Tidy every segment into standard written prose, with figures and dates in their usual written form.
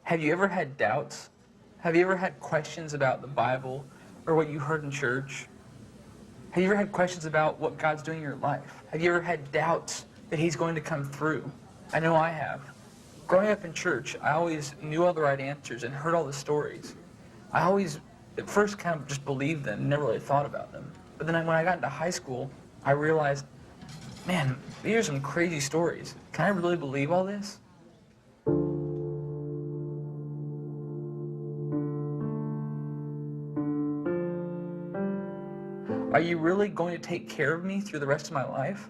Have you ever had doubts? Have you ever had questions about the Bible or what you heard in church? Have you ever had questions about what God's doing in your life? Have you ever had doubts that He's going to come through? I know I have. Growing up in church, I always knew all the right answers and heard all the stories. I always, at first, kind of just believed them, never really thought about them. But then when I got into high school, I realized, man, these are some crazy stories. Can I really believe all this? Are you really going to take care of me through the rest of my life?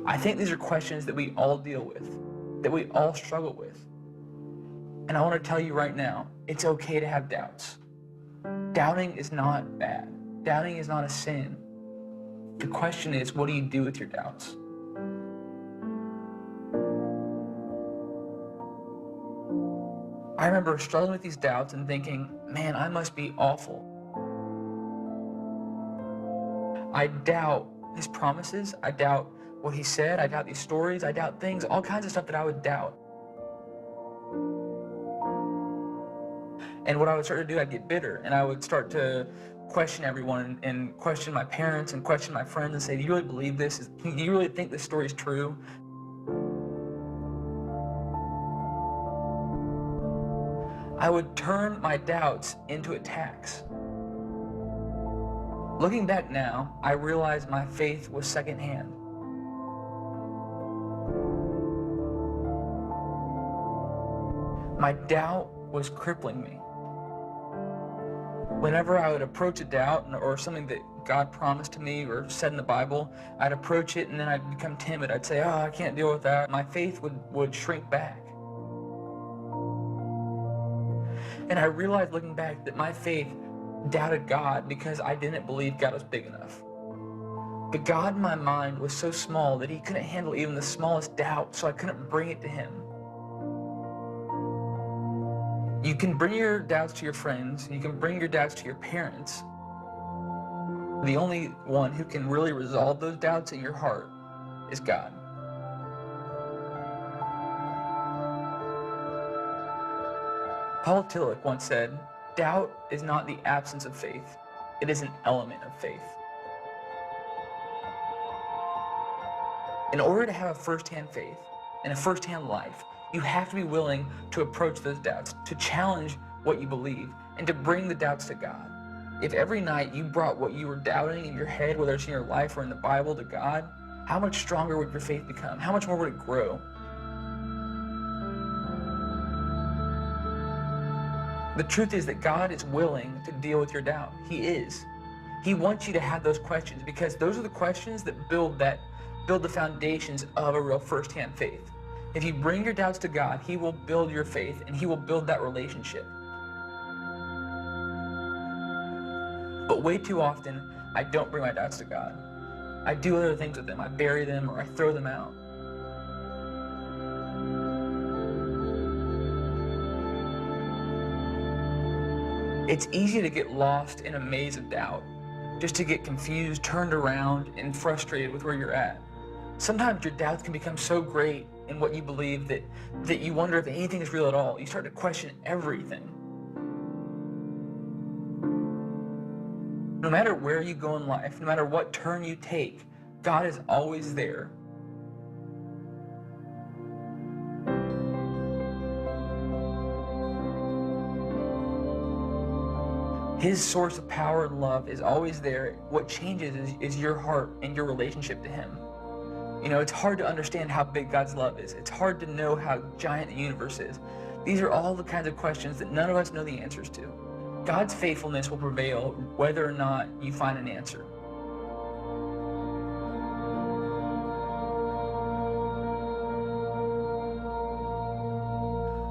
I think these are questions that we all deal with, that we all struggle with. And I want to tell you right now, it's okay to have doubts. Doubting is not bad. Doubting is not a sin. The question is, what do you do with your doubts? I remember struggling with these doubts and thinking, man, I must be awful. I doubt His promises. I doubt what He said. I doubt these stories. I doubt things, all kinds of stuff that I would doubt. And what I would start to do, I'd get bitter, and I would start to question everyone and question my parents and question my friends and say, do you really believe this? Do you really think this story is true? I would turn my doubts into attacks. Looking back now, I realized my faith was secondhand. My doubt was crippling me. Whenever I would approach a doubt or something that God promised to me or said in the Bible, I'd approach it and then I'd become timid. I'd say, oh, I can't deal with that. My faith would shrink back. And I realized looking back that my faith doubted God because I didn't believe God was big enough. But God in my mind was so small that He couldn't handle even the smallest doubt, so I couldn't bring it to Him. You can bring your doubts to your friends, you can bring your doubts to your parents. The only one who can really resolve those doubts in your heart is God. Paul Tillich once said, doubt is not the absence of faith, it is an element of faith. In order to have a first-hand faith and a first-hand life, you have to be willing to approach those doubts, to challenge what you believe, and to bring the doubts to God. If every night you brought what you were doubting in your head, whether it's in your life or in the Bible, to God, how much stronger would your faith become? How much more would it grow? The truth is that God is willing to deal with your doubt. He is. He wants you to have those questions because those are the questions that build the foundations of a real first-hand faith. If you bring your doubts to God, He will build your faith and He will build that relationship. But way too often, I don't bring my doubts to God. I do other things with them. I bury them or I throw them out. It's easy to get lost in a maze of doubt, just to get confused, turned around, and frustrated with where you're at. Sometimes your doubts can become so great in what you believe that you wonder if anything is real at all. You start to question everything. No matter where you go in life, no matter what turn you take, God is always there. His source of power and love is always there. What changes is your heart and your relationship to Him. You know, it's hard to understand how big God's love is. It's hard to know how giant the universe is. These are all the kinds of questions that none of us know the answers to. God's faithfulness will prevail whether or not you find an answer.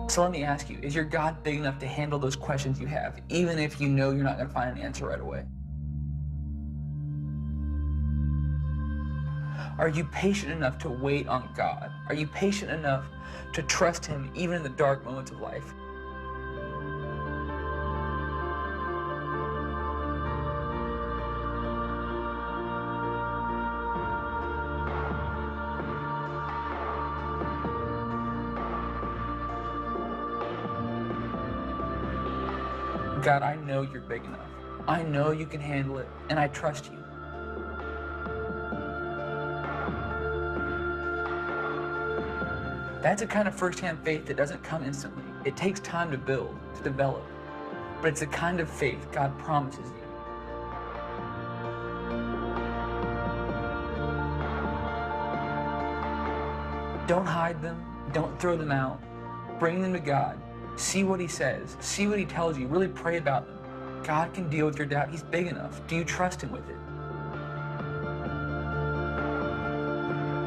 So let me ask you, is your God big enough to handle those questions you have, even if you know you're not going to find an answer right away? Are you patient enough to wait on God? Are you patient enough to trust Him even in the dark moments of life? God, I know you're big enough. I know you can handle it, and I trust you. That's a kind of firsthand faith that doesn't come instantly. It takes time to build, to develop. But it's a kind of faith God promises you. Don't hide them. Don't throw them out. Bring them to God. See what He says. See what He tells you. Really pray about them. God can deal with your doubt. He's big enough. Do you trust Him with it?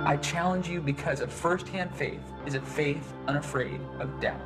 I challenge you because a firsthand faith is a faith unafraid of doubt.